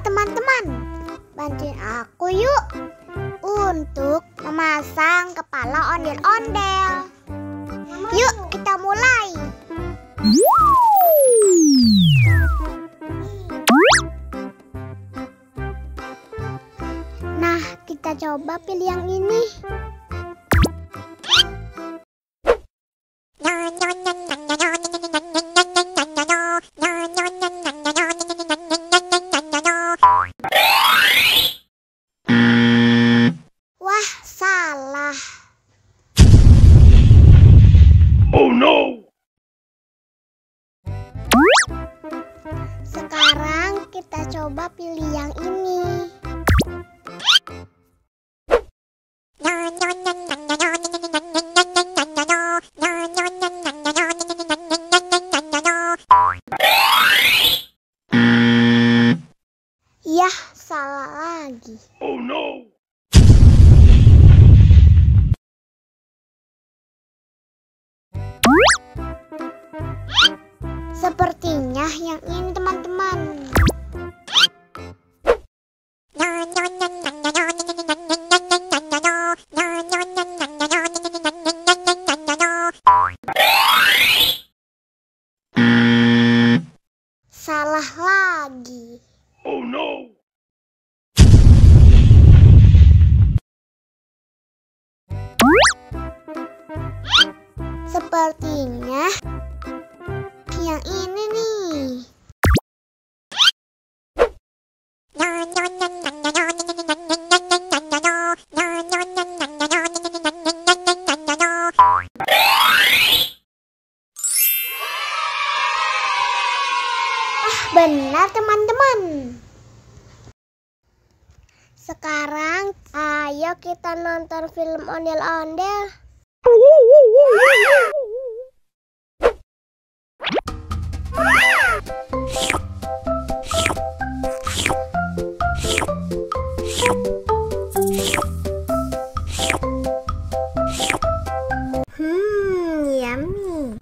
teman-teman, bantuin aku yuk untuk memasang kepala ondel-ondel. Yuk kita mulai. Nah, kita coba pilih yang ini. Wah, salah. Oh no! Sekarang kita coba pilih yang ini. Yah, salah lagi. Oh no! Sepertinya yang ini teman-teman. Salah lagi. Oh no! Sepertinya yang ini nih. Benar teman-teman. Sekarang ayo kita nonton film ondel-ondel. Yummy.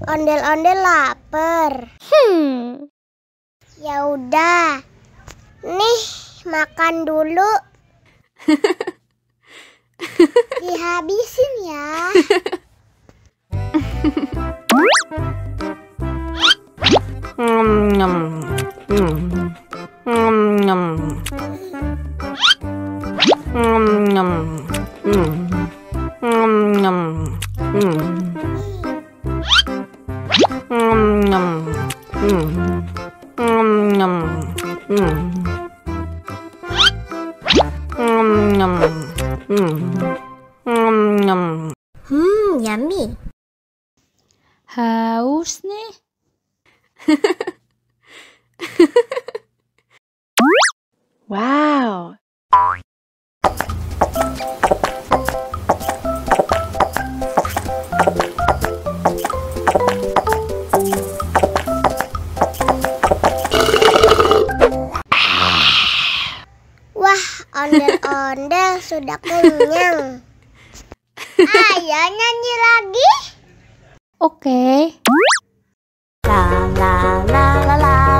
Ondel-ondel lapar. Ya udah. Nih, makan dulu. Dihabisin ya. Yummy. Haus nih. Wow. Wah, ondel-ondel sudah kenyang. Ayo nyanyi lagi. Oke. La la la la la.